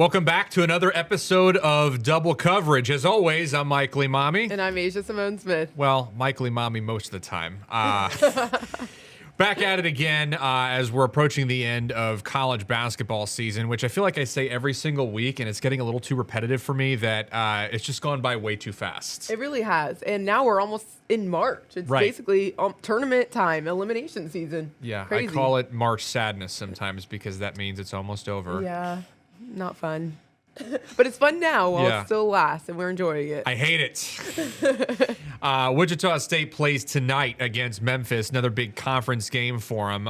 Welcome back to another episode of Double Coverage. As always, I'm Michael Emami. And I'm Asia Cymone Smith. Well, Michael Emami most of the time. Back at it again as we're approaching the end of college basketball season, which I feel like I say every single week, and it's getting a little too repetitive for me that it's just gone by way too fast. It really has. And now we're almost in March. It's basically tournament time, elimination season. Yeah, Crazy. I call it March sadness sometimes because that means it's almost over. Yeah, not fun. But it's fun now while it still lasts, and we're enjoying it. I hate it. Wichita State plays tonight against Memphis, another big conference game for them.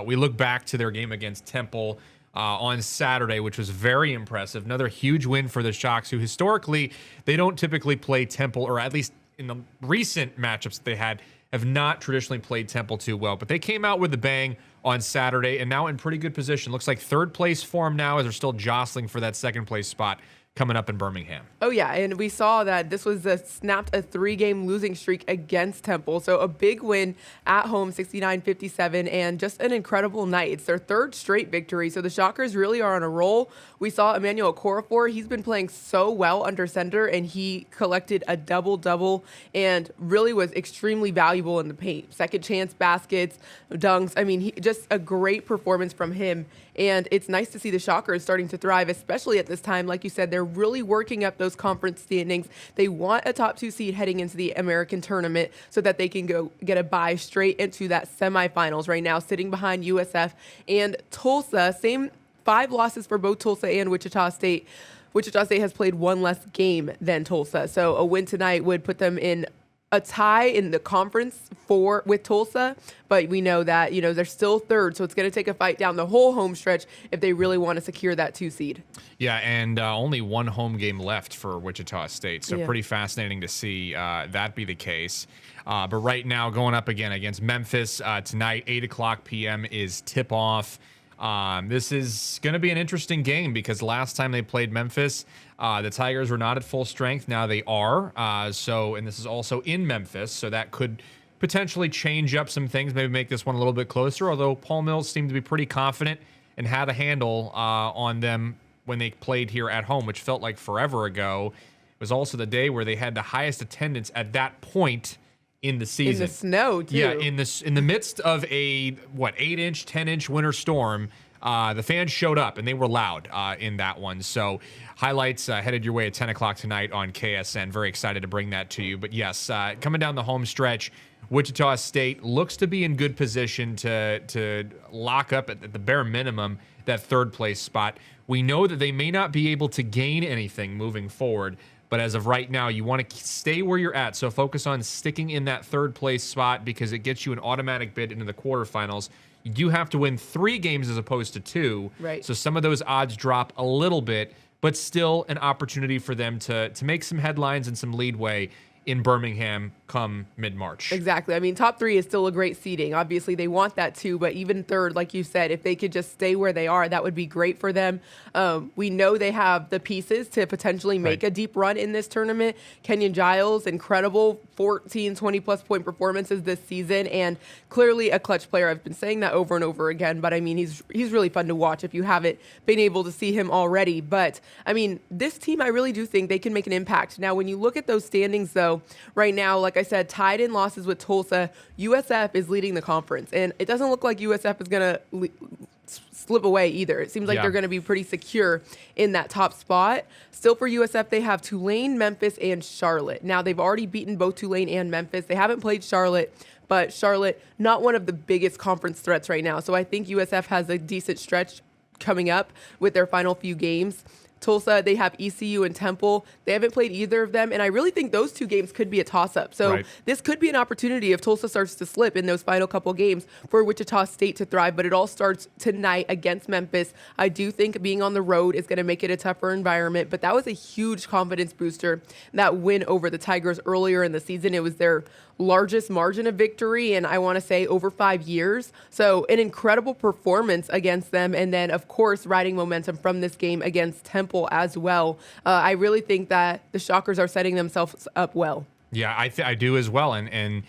We look back to their game against Temple on Saturday, which was very impressive. Another huge win for the Shocks, who historically, they don't typically play Temple, or at least in the recent matchups that they had, have not traditionally played Temple too well. But they came out with a bang on Saturday and now in pretty good position. Looks like third place for them now as they're still jostling for that second place spot coming up in Birmingham. Oh, yeah, and we saw that this was snapped a 3-game losing streak against Temple. So a big win at home, 69-57, and just an incredible night. It's their third straight victory, so the Shockers really are on a roll. We saw Emmanuel Okorafor. He's been playing so well under center, and he collected a double-double and really was extremely valuable in the paint. Second chance baskets, dunks. I mean, just a great performance from him. And it's nice to see the Shockers starting to thrive, especially at this time. Like you said, they're really working up those conference standings. They want a top 2 seed heading into the American tournament so that they can go get a bye straight into that semifinals right now, sitting behind USF and Tulsa. Same 5 losses for both Tulsa and Wichita State. Wichita State has played 1 less game than Tulsa. So a win tonight would put them in a tie in the conference with Tulsa, but we know that, they're still third, so it's going to take a fight down the whole home stretch if they really want to secure that 2 seed. Yeah, and only 1 home game left for Wichita State, so pretty fascinating to see that be the case. But right now, going up again against Memphis tonight, 8 o'clock p.m. is tip-off. This is going to be an interesting game because last time they played Memphis, the Tigers were not at full strength. Now they are. And this is also in Memphis, so that could potentially change up some things, maybe make this one a little bit closer, although Paul Mills seemed to be pretty confident and had a handle on them when they played here at home, which felt like forever ago. It was also the day where they had the highest attendance at that point in the season. In the snow, too. Yeah, in the midst of a 8-inch, 10-inch winter storm, the fans showed up and they were loud in that one. So highlights headed your way at 10 o'clock tonight on KSN. Very excited to bring that to you. But yes, coming down the home stretch, Wichita State looks to be in good position to lock up at the bare minimum that third place spot. We know that they may not be able to gain anything moving forward, but as of right now, you want to stay where you're at. So focus on sticking in that third place spot because it gets you an automatic bid into the quarterfinals. You do have to win 3 games as opposed to 2. Right. So some of those odds drop a little bit, but still an opportunity for them to make some headlines and some leadway in Birmingham come mid-March. Exactly. I mean, top 3 is still a great seeding. Obviously, they want that too, but even third, like you said, if they could just stay where they are, that would be great for them. We know they have the pieces to potentially make a deep run in this tournament. Kenyon Giles, incredible 14, 20-plus point performances this season, and clearly a clutch player. I've been saying that over and over again, but I mean, he's really fun to watch if you haven't been able to see him already. But, I mean, this team, I really do think they can make an impact. Now, when you look at those standings, though, right now, like I said, tied in losses with Tulsa, USF is leading the conference, and it doesn't look like USF is going to slip away either. It seems like they're going to be pretty secure in that top spot. Still for USF, they have Tulane, Memphis, and Charlotte. Now, they've already beaten both Tulane and Memphis. They haven't played Charlotte, but Charlotte, not one of the biggest conference threats right now. So I think USF has a decent stretch coming up with their final few games. Tulsa, they have ECU and Temple. They haven't played either of them, and I really think those 2 games could be a toss-up. So this could be an opportunity if Tulsa starts to slip in those final couple games for Wichita State to thrive, but it all starts tonight against Memphis. I do think being on the road is going to make it a tougher environment, but that was a huge confidence booster, that win over the Tigers earlier in the season. It was their largest margin of victory in, I want to say, over 5 years. So an incredible performance against them. And then, of course, riding momentum from this game against Temple as well. I really think that the Shockers are setting themselves up well. Yeah, I do as well. And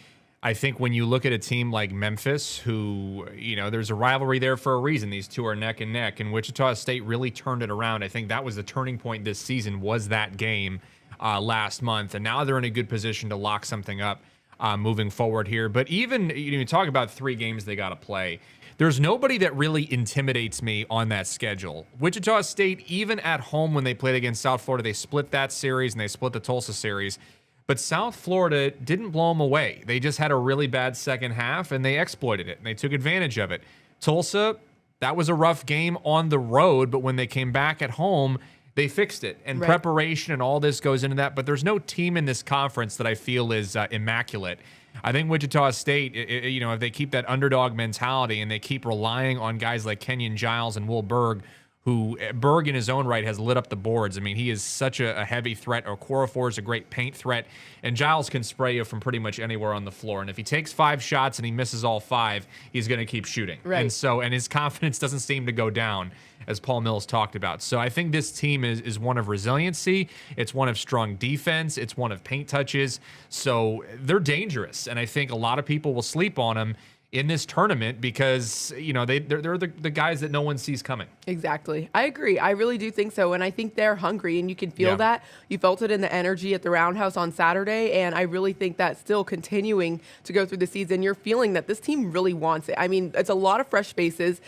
I think when you look at a team like Memphis, who, there's a rivalry there for a reason. These two are neck and neck, and Wichita State really turned it around. I think that was the turning point this season, was that game last month. And now they're in a good position to lock something up moving forward here. But even, you talk about 3 games they got to play. There's nobody that really intimidates me on that schedule. Wichita State, even at home when they played against South Florida, they split that series and they split the Tulsa series. But South Florida didn't blow them away. They just had a really bad second half, and they exploited it, and they took advantage of it. Tulsa, that was a rough game on the road, but when they came back at home, they fixed it. And preparation and all this goes into that. But there's no team in this conference that I feel is immaculate. I think Wichita State, if they keep that underdog mentality and they keep relying on guys like Kenyon Giles and Will Berg, who Berg in his own right has lit up the boards. I mean, he is such a heavy threat. Okorafor is a great paint threat. And Giles can spray you from pretty much anywhere on the floor. And if he takes 5 shots and he misses all 5, he's going to keep shooting. Right. And his confidence doesn't seem to go down, as Paul Mills talked about. So I think this team is one of resiliency. It's one of strong defense. It's one of paint touches. So they're dangerous. And I think a lot of people will sleep on them in this tournament because, they're the guys that no one sees coming. Exactly. I agree. I really do think so. And I think they're hungry, and you can feel that. You felt it in the energy at the Roundhouse on Saturday. And I really think that still continuing to go through the season, you're feeling that this team really wants it. I mean, it's a lot of fresh faces.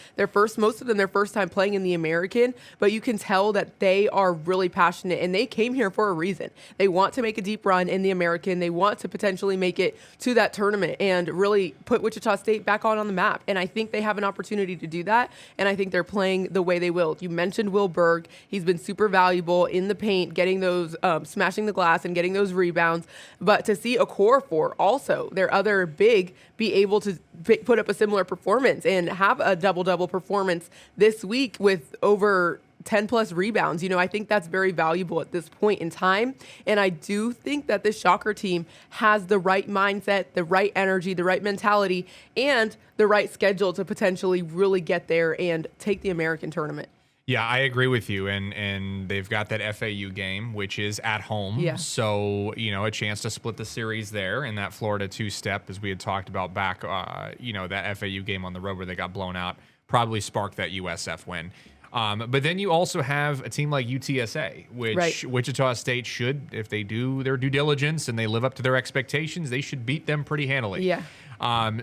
Most of them, their first time playing in the American, but you can tell that they are really passionate, and they came here for a reason. They want to make a deep run in the American. They want to potentially make it to that tournament and really put Wichita State back on the map. And I think they have an opportunity to do that. And I think they're playing the way they will. You mentioned Will Berg. He's been super valuable in the paint, getting those, smashing the glass and getting those rebounds. But to see Okorafor, also their other big, be able to put up a similar performance and have a double-double performance this week with over 10 plus rebounds. I think that's very valuable at this point in time. And I do think that this Shocker team has the right mindset, the right energy, the right mentality, and the right schedule to potentially really get there and take the American tournament. Yeah, I agree with you. And they've got that FAU game, which is at home. Yeah. So, a chance to split the series there in that Florida 2-step, as we had talked about back, that FAU game on the road where they got blown out, probably sparked that USF win. But then you also have a team like UTSA, which Wichita State should, if they do their due diligence and they live up to their expectations, they should beat them pretty handily. Yeah.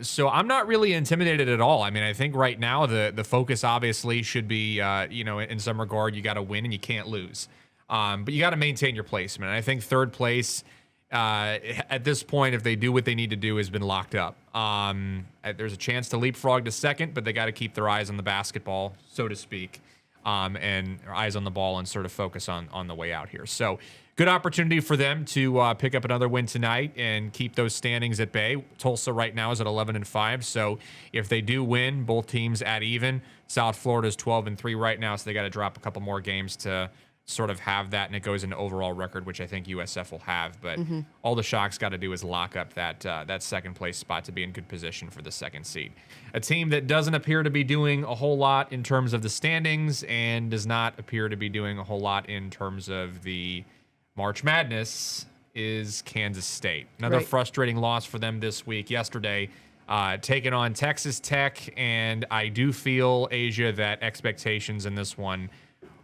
So I'm not really intimidated at all. I mean, I think right now the focus obviously should be, in some regard, you got to win and you can't lose. But you got to maintain your placement. And I think third place at this point, if they do what they need to do, has been locked up. There's a chance to leapfrog to second, but they got to keep their eyes on the basketball, so to speak. And eyes on the ball and sort of focus on the way out here. So good opportunity for them to pick up another win tonight and keep those standings at bay. Tulsa right now is at 11-5. So if they do win, both teams at even. South Florida is 12-3 right now, so they got to drop a couple more games to sort of have that, and it goes into overall record, which I think USF will have. But all the Shocks got to do is lock up that second place spot to be in good position for the second seed. A team that doesn't appear to be doing a whole lot in terms of the standings and does not appear to be doing a whole lot in terms of the March Madness is Kansas State. Another frustrating loss for them this week. Yesterday, taking on Texas Tech, and I do feel, Asia, that expectations in this one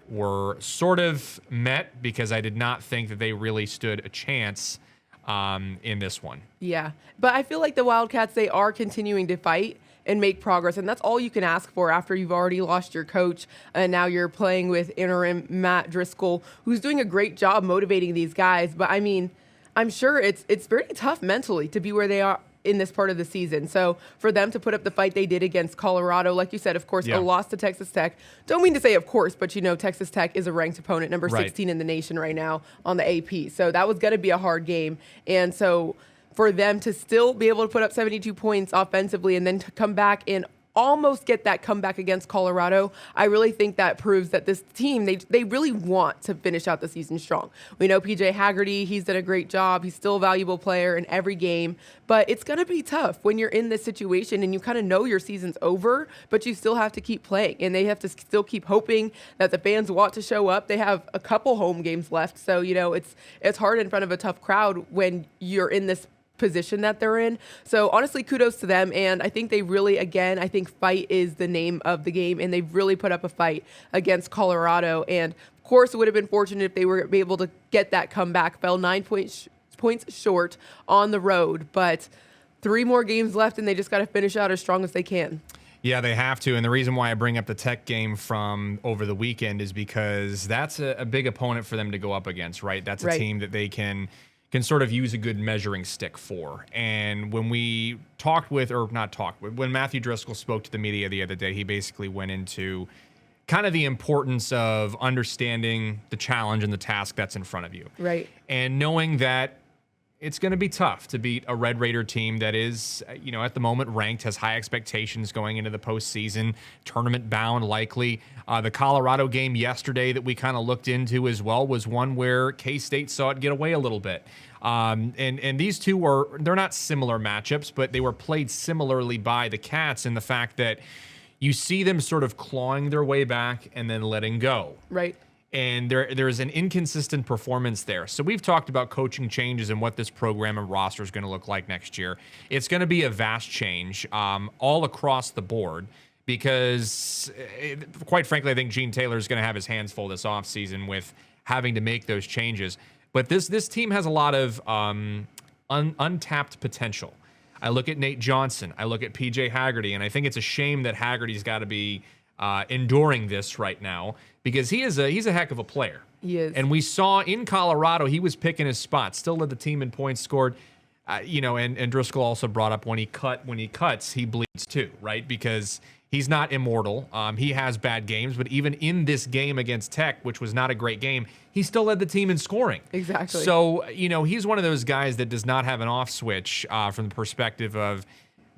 were sort of met because I did not think that they really stood a chance in this one. Yeah, but I feel like the Wildcats, they are continuing to fight and make progress, and that's all you can ask for after you've already lost your coach, and now you're playing with interim Matt Driscoll, who's doing a great job motivating these guys. But I mean, I'm sure it's very tough mentally to be where they are in this part of the season. So for them to put up the fight they did against Colorado, like you said, of course, a loss to Texas Tech. Don't mean to say of course, but Texas Tech is a ranked opponent, number 16 in the nation right now on the AP. So that was going to be a hard game. And so for them to still be able to put up 72 points offensively and then to come back and almost get that comeback against Colorado, I really think that proves that this team, they really want to finish out the season strong. We know PJ Haggerty, he's done a great job. He's still a valuable player in every game, but it's going to be tough when you're in this situation and you kind of know your season's over, but you still have to keep playing, and they have to still keep hoping that the fans want to show up. They have a couple home games left, so it's hard in front of a tough crowd when you're in this position that they're in. So honestly, kudos to them. And I think they really, again, I think fight is the name of the game. And they've really put up a fight against Colorado. And of course, it would have been fortunate if they were able to get that comeback. Fell 9 points short on the road. But 3 more games left, and they just got to finish out as strong as they can. Yeah, they have to. And the reason why I bring up the Tech game from over the weekend is because that's a big opponent for them to go up against, right? That's a team that they can sort of use a good measuring stick for. And when we when Matthew Driscoll spoke to the media the other day, he basically went into kind of the importance of understanding the challenge and the task that's in front of you. Right. And knowing that it's going to be tough to beat a Red Raider team that is, at the moment ranked, has high expectations going into the postseason, tournament bound likely. The Colorado game yesterday that we kind of looked into as well was one where K-State saw it get away a little bit. And these two they're not similar matchups, but they were played similarly by the Cats in the fact that you see them sort of clawing their way back and then letting go. Right. And there's an inconsistent performance there. So we've talked about coaching changes and what this program and roster is going to look like next year. It's going to be a vast change all across the board because, quite frankly, I think Gene Taylor is going to have his hands full this offseason with having to make those changes. But this team has a lot of untapped potential. I look at Nate Johnson. I look at P.J. Haggerty, and I think it's a shame that Haggerty's got to be enduring this right now because he's a heck of a player. He is. And we saw in Colorado, he was picking his spots, still led the team in points scored. And Driscoll also brought up when he cuts, he bleeds too, right? Because he's not immortal. He has bad games, but even in this game against Tech, which was not a great game, he still led the team in scoring. Exactly. So, he's one of those guys that does not have an off switch from the perspective of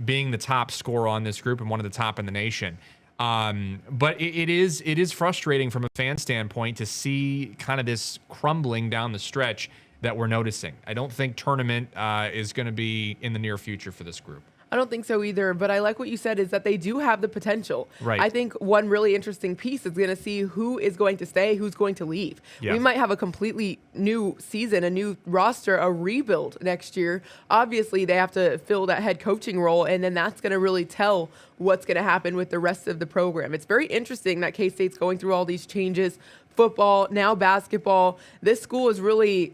being the top scorer on this group and one of the top in the nation. But it is frustrating from a fan standpoint to see kind of this crumbling down the stretch that we're noticing. I don't think tournament is going to be in the near future for this group. I don't think so either, but I like what you said is that they do have the potential. Right. I think one really interesting piece is going to see who is going to stay, who's going to leave. Yeah. We might have a completely new season, a new roster, a rebuild next year. Obviously, they have to fill that head coaching role, and then that's going to really tell what's going to happen with the rest of the program. It's very interesting that K-State's going through all these changes, football, now basketball. This school is really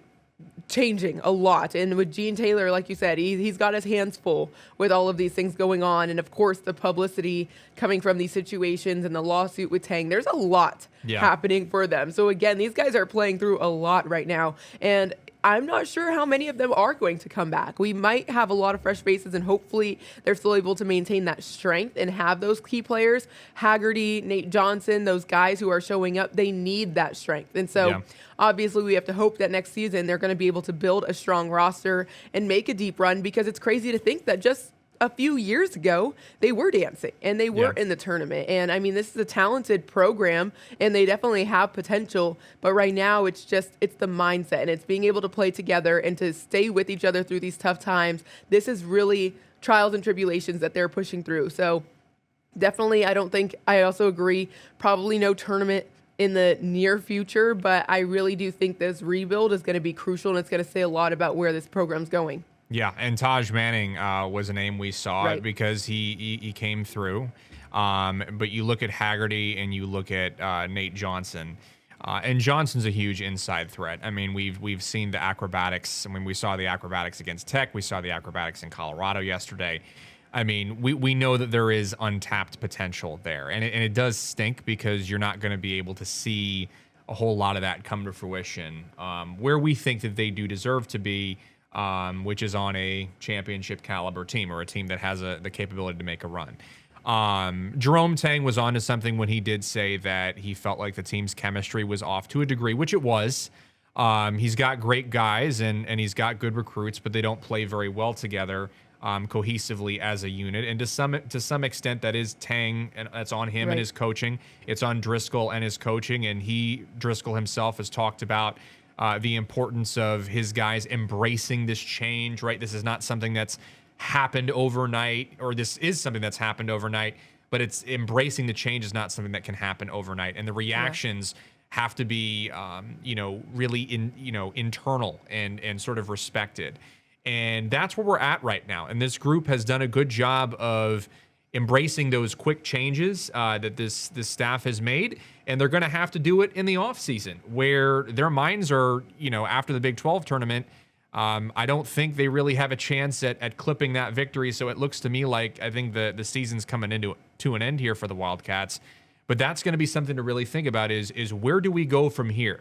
changing a lot. And with Gene Taylor, like you said, he's got his hands full with all of these things going on. And of course, the publicity coming from these situations and the lawsuit with Tang, there's a lot happening for them. So again, these guys are playing through a lot right now. And I'm not sure how many of them are going to come back. We might have a lot of fresh faces, and hopefully they're still able to maintain that strength and have those key players. Haggerty, Nate Johnson, those guys who are showing up, they need that strength. And so obviously we have to hope that next season they're going to be able to build a strong roster and make a deep run, because it's crazy to think that just a few years ago, they were dancing and they were in the tournament. And I mean, this is a talented program and they definitely have potential. But right now, it's the mindset and it's being able to play together and to stay with each other through these tough times. This is really trials and tribulations that they're pushing through. So definitely, I also agree, probably no tournament in the near future, but I really do think this rebuild is going to be crucial and it's going to say a lot about where this program's going. Yeah, and Taj Manning was a name we saw because he came through. But you look at Haggerty and you look at Nate Johnson, and Johnson's a huge inside threat. I mean, we've seen the acrobatics. I mean, we saw the acrobatics against Tech. We saw the acrobatics in Colorado yesterday. I mean, we know that there is untapped potential there, and it does stink because you're not going to be able to see a whole lot of that come to fruition where we think that they do deserve to be. Which is on a championship caliber team or a team that has the capability to make a run. Jerome Tang was onto something when he did say that he felt like the team's chemistry was off to a degree, which it was. He's got great guys and he's got good recruits, but they don't play very well together cohesively as a unit. And to some extent, that is Tang, and that's on him and his coaching. It's on Driscoll and his coaching, and Driscoll himself has talked about the importance of his guys embracing this change, right? This is not something that's happened overnight, or this is something that's happened overnight, but it's embracing the change is not something that can happen overnight. And the reactions have to be, really internal and sort of respected. And that's where we're at right now. And this group has done a good job of embracing those quick changes that this staff has made. And they're going to have to do it in the offseason where their minds are, after the Big 12 tournament. I don't think they really have a chance at clipping that victory. So it looks to me like I think the season's coming to an end here for the Wildcats. But that's going to be something to really think about is where do we go from here?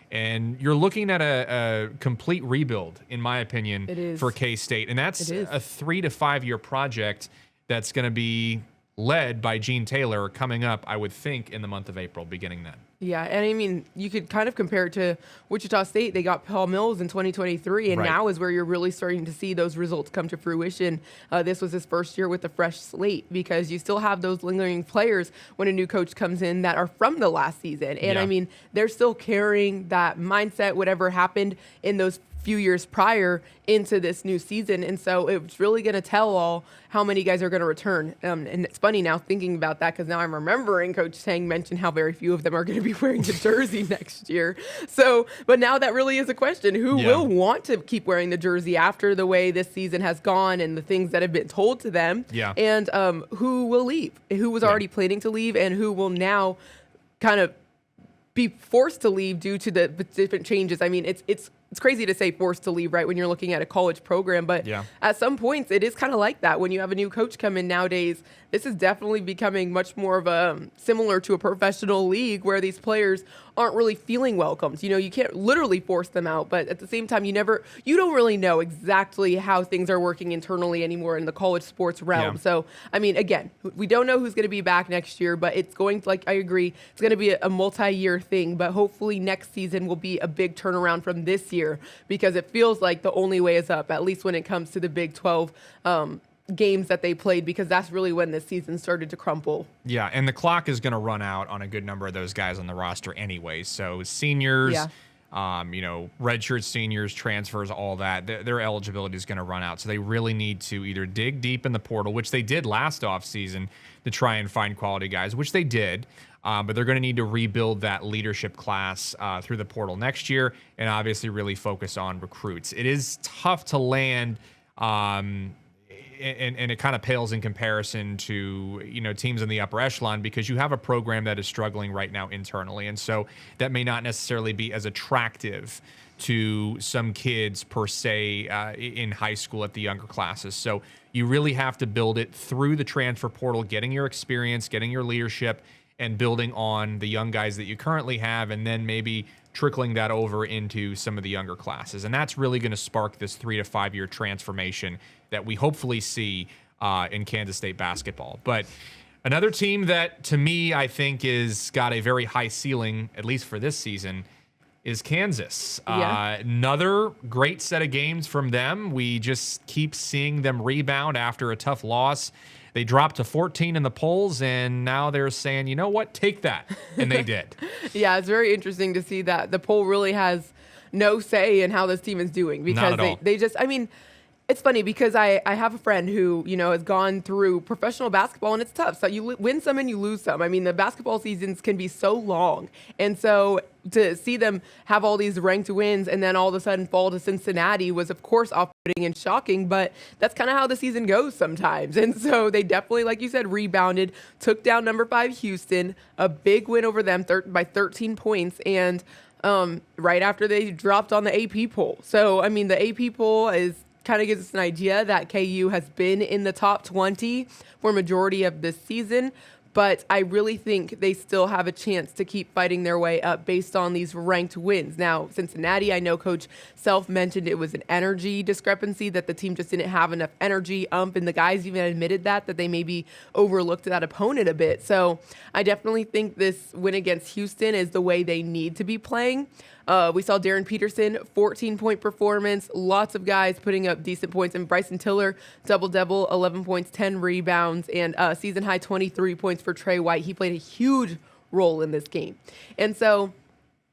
And you're looking at a complete rebuild, in my opinion, for K-State. And that's a 3 to 5 year project that's going to be led by Gene Taylor coming up, I would think, in the month of April, beginning then. Yeah, and I mean, you could kind of compare it to Wichita State. They got Paul Mills in 2023, and now is where you're really starting to see those results come to fruition. This was his first year with a fresh slate because you still have those lingering players when a new coach comes in that are from the last season. And I mean, they're still carrying that mindset, whatever happened in those few years prior into this new season. And so it's really going to tell all how many guys are going to return. And it's funny now thinking about that because now I'm remembering Coach Tang mentioned how very few of them are going to be wearing the jersey next year. So, but now that really is a question. Who will want to keep wearing the jersey after the way this season has gone and the things that have been told to them? And who will leave? Who was already planning to leave and who will now kind of be forced to leave due to the different changes? I mean, it's crazy to say forced to leave, right, when you're looking at a college program. But at some points, it is kind of like that. When you have a new coach come in nowadays, this is definitely becoming much more of a similar to a professional league where these players aren't really feeling welcomed. You can't literally force them out, but at the same time, you don't really know exactly how things are working internally anymore in the college sports realm. So, I mean, again, we don't know who's going to be back next year, but it's going to, I agree, it's going to be a multi-year thing, but hopefully next season will be a big turnaround from this year because it feels like the only way is up, at least when it comes to the Big 12 games that they played, because that's really when this season started to crumble. Yeah, and the clock is going to run out on a good number of those guys on the roster anyway. So seniors, redshirt seniors, transfers, all that, their eligibility is going to run out. So they really need to either dig deep in the portal, which they did last offseason to try and find quality guys, which they did. But they're going to need to rebuild that leadership class through the portal next year and obviously really focus on recruits. It is tough to land and it kind of pales in comparison to, teams in the upper echelon because you have a program that is struggling right now internally. And so that may not necessarily be as attractive to some kids per se in high school at the younger classes. So you really have to build it through the transfer portal, getting your experience, getting your leadership, and building on the young guys that you currently have, and then maybe trickling that over into some of the younger classes. And that's really going to spark this 3 to 5 year transformation that we hopefully see in Kansas State basketball. But another team that, to me, I think is got a very high ceiling, at least for this season, is Kansas. Another great set of games from them. We just keep seeing them rebound after a tough loss. They dropped to 14 in the polls, and now they're saying, you know what, take that. And they did. It's very interesting to see that the poll really has no say in how this team is doing because they just, I mean, it's funny because I have a friend who, has gone through professional basketball, and it's tough. So you win some and you lose some. I mean, the basketball seasons can be so long. And so to see them have all these ranked wins and then all of a sudden fall to Cincinnati was, of course, off-putting and shocking. But that's kind of how the season goes sometimes. And so they definitely, like you said, rebounded, took down number 5 Houston, a big win over them by 13 points. And right after they dropped on the AP poll. So, I mean, the AP poll kind of gives us an idea that KU has been in the top 20 for a majority of this season, but I really think they still have a chance to keep fighting their way up based on these ranked wins. Now, Cincinnati, I know Coach Self mentioned it was an energy discrepancy, that the team just didn't have enough energy, and the guys even admitted that they maybe overlooked that opponent a bit. So I definitely think this win against Houston is the way they need to be playing. We saw Darren Peterson, 14-point performance, lots of guys putting up decent points, and Bryson Tiller, double-double, 11 points, 10 rebounds, and season-high 23 points for Trey White. He played a huge role in this game. And so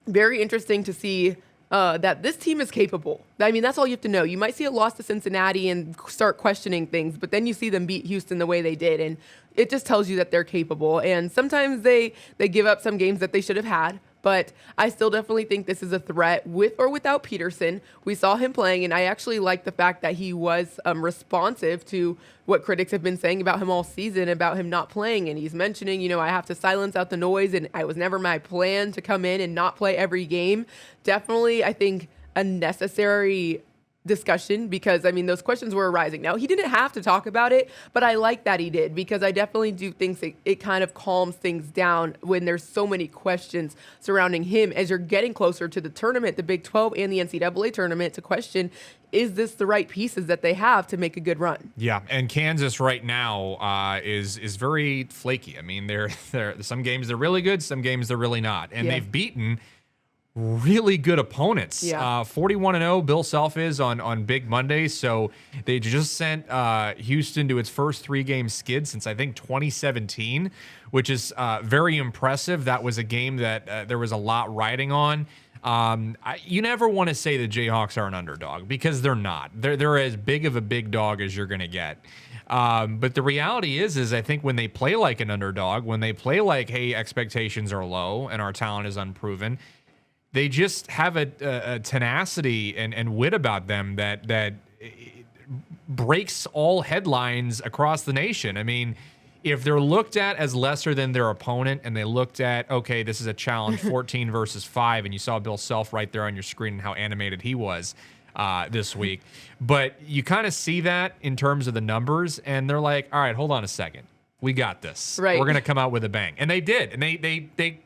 very interesting to see that this team is capable. I mean, that's all you have to know. You might see a loss to Cincinnati and start questioning things, but then you see them beat Houston the way they did, and it just tells you that they're capable. And sometimes they give up some games that they should have had, but I still definitely think this is a threat with or without Peterson. We saw him playing, and I actually like the fact that he was responsive to what critics have been saying about him all season, about him not playing. And he's mentioning, I have to silence out the noise, and it was never my plan to come in and not play every game. Definitely, I think, a necessary discussion, because those questions were arising. Now, he didn't have to talk about it, but I like that he did, because I definitely do think it kind of calms things down when there's so many questions surrounding him as you're getting closer to the tournament, the Big 12 and the NCAA tournament, to question, is this the right pieces that they have to make a good run? Yeah, and Kansas right now is very flaky. They're some games they're really good, some games they're really not, and they've beaten really good opponents. 41-0 Bill Self is on Big Monday, so they just sent Houston to its first 3-game skid since I think 2017, which is very impressive. That was a game that there was a lot riding on. You never want to say the Jayhawks are an underdog, because they're not. They're as big of a big dog as you're going to get. But the reality is I think when they play like an underdog, when they play like, hey, expectations are low and our talent is unproven, they just have a tenacity and wit about them that breaks all headlines across the nation. If they're looked at as lesser than their opponent, and they looked at, okay, this is a challenge 14 versus 5, and you saw Bill Self right there on your screen and how animated he was this week. But you kind of see that in terms of the numbers, and they're like, all right, hold on a second. We got this. Right. We're going to come out with a bang. And they did. And they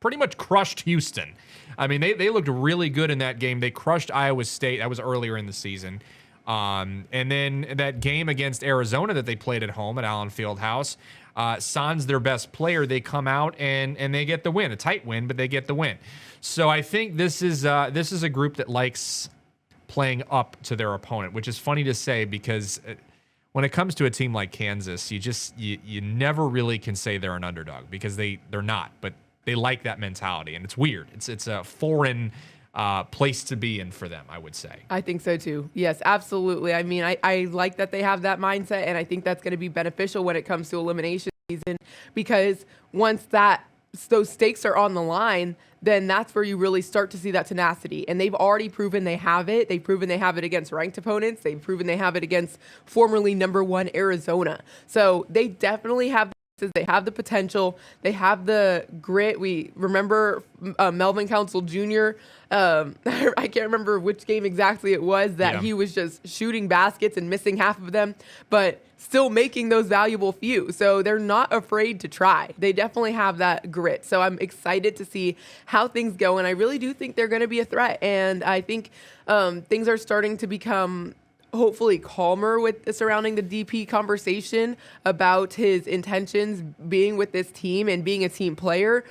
pretty much crushed Houston. They looked really good in that game. They crushed Iowa State. That was earlier in the season. And then that game against Arizona that they played at home at Allen Fieldhouse, Son's their best player. They come out and they get the win. A tight win, but they get the win. So I think this is a group that likes playing up to their opponent, which is funny to say, because when it comes to a team like Kansas, you never really can say they're an underdog, because they're not. But they like that mentality, and it's weird. It's a foreign place to be in for them, I would say. I think so too. Yes, absolutely. I like that they have that mindset, and I think that's going to be beneficial when it comes to elimination season, because once those stakes are on the line, then that's where you really start to see that tenacity. And they've already proven they have it. They've proven they have it against ranked opponents. They've proven they have it against formerly #1 Arizona. So they definitely have they have the potential. They have the grit. We remember Melvin Council Jr. I can't remember which game exactly it was that he was just shooting baskets and missing half of them, but still making those valuable few. So they're not afraid to try. They definitely have that grit. So I'm excited to see how things go, and I really do think they're going to be a threat. And I think things are starting to become hopefully calmer with surrounding the DP conversation about his intentions being with this team and being a team player,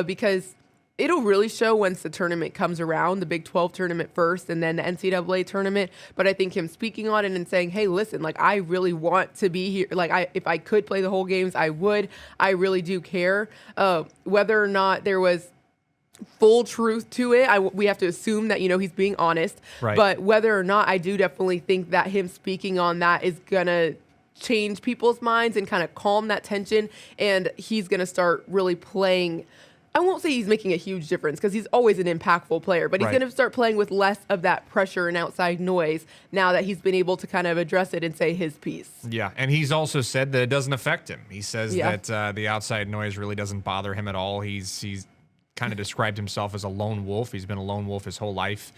because it'll really show once the tournament comes around, the Big 12 tournament first and then the NCAA tournament. But I think him speaking on it and saying, hey, listen, I really want to be here. If I could play the whole games, I would. I really do care. Whether or not there was full truth to it, we have to assume that he's being honest, right. But whether or not, I do definitely think that him speaking on that is gonna change people's minds and kind of calm that tension, and he's gonna start really playing. I won't say he's making a huge difference, because he's always an impactful player, but he's going to start playing with less of that pressure and outside noise now that he's been able to kind of address it and say his piece. Yeah, and he's also said that it doesn't affect him. He says that the outside noise really doesn't bother him at all. He's kind of described himself as a lone wolf. He's been a lone wolf his whole life.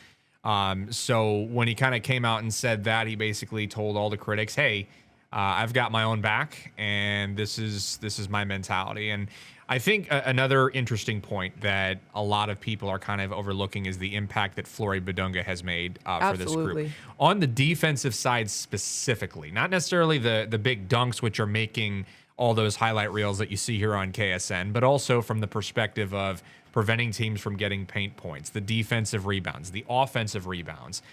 So when he kind of came out and said that, he basically told all the critics, hey, I've got my own back, and this is my mentality. And I think another interesting point that a lot of people are kind of overlooking is the impact that Flory Badunga has made for this group. On the defensive side specifically, not necessarily the big dunks, which are making all those highlight reels that you see here on KSN, but also from the perspective of preventing teams from getting paint points, the defensive rebounds, the offensive rebounds.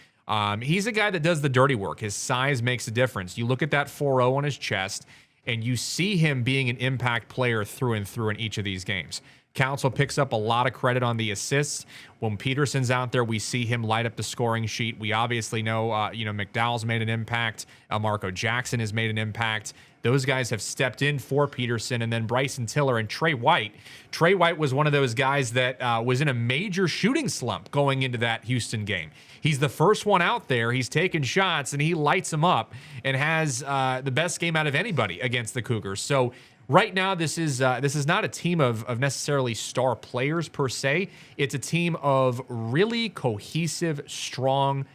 He's a guy that does the dirty work. His size makes a difference. You look at that 4.0 on his chest, and you see him being an impact player through and through in each of these games. Council picks up a lot of credit on the assists. When Peterson's out there, we see him light up the scoring sheet. We obviously know, McDowell's made an impact. Marco Jackson has made an impact. Those guys have stepped in for Peterson, and then Bryson Tiller and Trey White. Trey White was one of those guys that was in a major shooting slump going into that Houston game. He's the first one out there. He's taking shots, and he lights them up and has the best game out of anybody against the Cougars. So right now, this is not a team of necessarily star players per se. It's a team of really cohesive, strong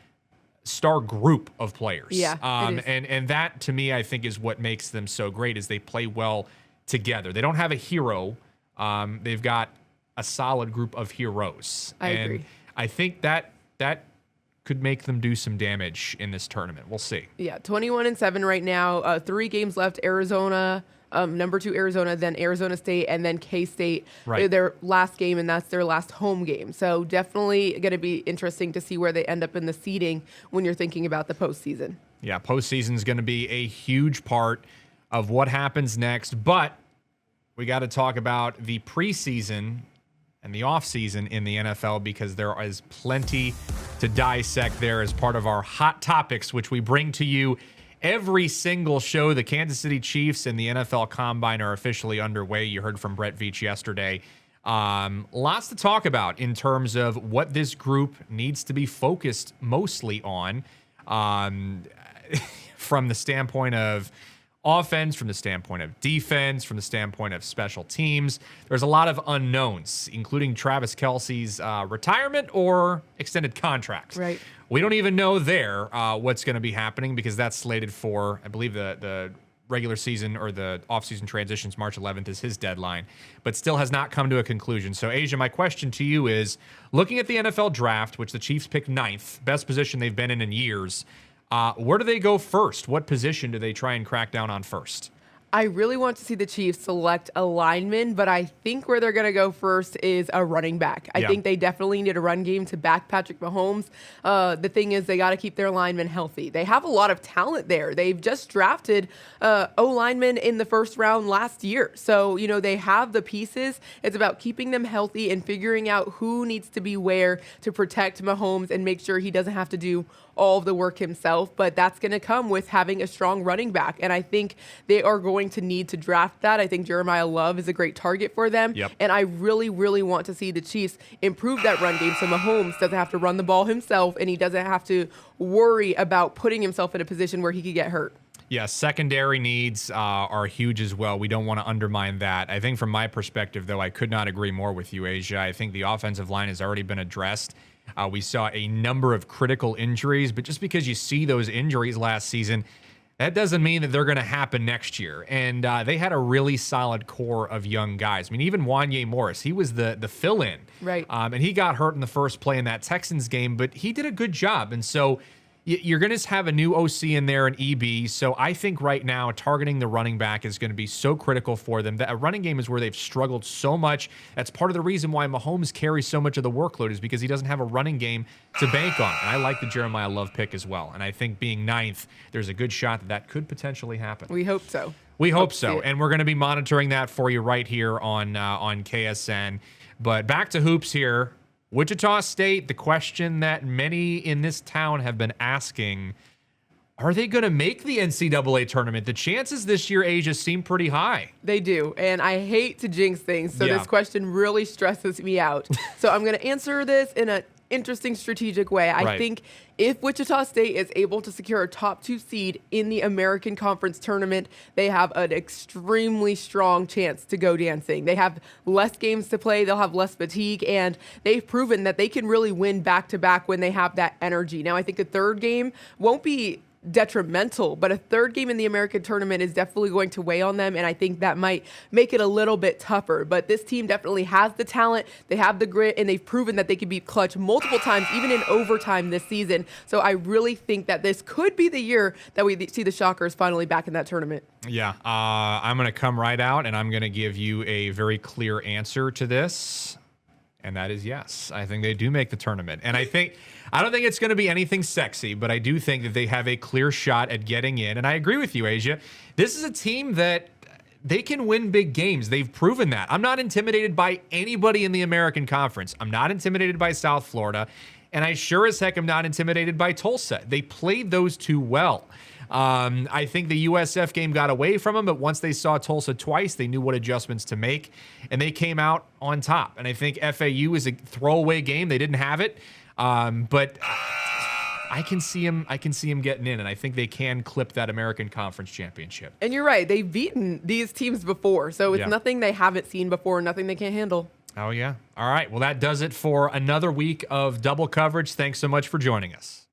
star group of players. Yeah, and that to me, I think, is what makes them so great, is they play well together. They don't have a hero. They've got a solid group of heroes. I agree. I think that could make them do some damage in this tournament. We'll see. Yeah, 21-7 right now. 3 games left. Arizona, number 2 Arizona, then Arizona State, and then K-State. Right. Their last game, and that's their last home game. So definitely going to be interesting to see where they end up in the seeding when you're thinking about the postseason. Yeah, postseason is going to be a huge part of what happens next. But we got to talk about the preseason and the offseason in the NFL, because there is plenty to dissect there as part of our hot topics, which we bring to you every single show. The Kansas City Chiefs and the NFL Combine are officially underway. You heard from Brett Veach yesterday. Lots to talk about in terms of what this group needs to be focused mostly on, from the standpoint of offense, from the standpoint of defense, from the standpoint of special teams. There's a lot of unknowns, including Travis Kelce's retirement or extended contract. Right. We don't even know there what's going to be happening, because that's slated for, I believe, the regular season or the offseason transitions. March 11th is his deadline, but still has not come to a conclusion. So, Asia, my question to you is, looking at the NFL draft, which the Chiefs picked 9th, best position they've been in years, where do they go first? What position do they try and crack down on first? I really want to see the Chiefs select a lineman, but I think where they're going to go first is a running back. I think they definitely need a run game to back Patrick Mahomes. The thing is, they got to keep their linemen healthy. They have a lot of talent there. They've just drafted O-linemen in the first round last year. So, they have the pieces. It's about keeping them healthy and figuring out who needs to be where to protect Mahomes and make sure he doesn't have to do all of the work himself, but that's going to come with having a strong running back. And I think they are going to need to draft that. I think Jeremiah Love is a great target for them. Yep. And I really, really want to see the Chiefs improve that run game so Mahomes doesn't have to run the ball himself and he doesn't have to worry about putting himself in a position where he could get hurt. Yeah, secondary needs are huge as well. We don't want to undermine that. I think from my perspective, though, I could not agree more with you, Asia. I think the offensive line has already been addressed. We saw a number of critical injuries, but just because you see those injuries last season, that doesn't mean that they're going to happen next year. And they had a really solid core of young guys. I mean, even Wanye Morris, he was the fill-in. Right. And he got hurt in the first play in that Texans game, but he did a good job. And so you're going to have a new OC in there, an EB. So I think right now targeting the running back is going to be so critical for them. That a running game is where they've struggled so much. That's part of the reason why Mahomes carries so much of the workload, is because he doesn't have a running game to bank on. And I like the Jeremiah Love pick as well. And I think being 9th, there's a good shot that could potentially happen. We hope so. We hope so. And we're going to be monitoring that for you right here on KSN. But back to hoops here. Wichita State, the question that many in this town have been asking, are they going to make the NCAA tournament? The chances this year, Asia, seem pretty high. They do, and I hate to jinx things, so this question really stresses me out. So I'm going to answer this in an interesting strategic way. I think if Wichita State is able to secure a top 2 seed in the American Conference tournament, they have an extremely strong chance to go dancing. They have less games to play, they'll have less fatigue, and they've proven that they can really win back-to-back when they have that energy. Now, I think a third game won't be detrimental, but a third game in the American tournament is definitely going to weigh on them, and I think that might make it a little bit tougher. But this team definitely has the talent, they have the grit, and they've proven that they can beat Clutch multiple times, even in overtime this season. So I really think that this could be the year that we see the Shockers finally back in that tournament. Yeah, I'm going to come right out, and I'm going to give you a very clear answer to this. And that is yes. I think they do make the tournament. And I don't think it's going to be anything sexy, but I do think that they have a clear shot at getting in. And I agree with you, Asia. This is a team that they can win big games. They've proven that. I'm not intimidated by anybody in the American Conference. I'm not intimidated by South Florida. And I sure as heck am not intimidated by Tulsa. They played those two well. I think the USF game got away from them, but once they saw Tulsa twice, they knew what adjustments to make, and they came out on top. And I think FAU is a throwaway game. They didn't have it, but I can see them getting in, and I think they can clip that American Conference championship. And you're right. They've beaten these teams before, so it's nothing they haven't seen before, nothing they can't handle. Oh, yeah. All right. Well, that does it for another week of double coverage. Thanks so much for joining us.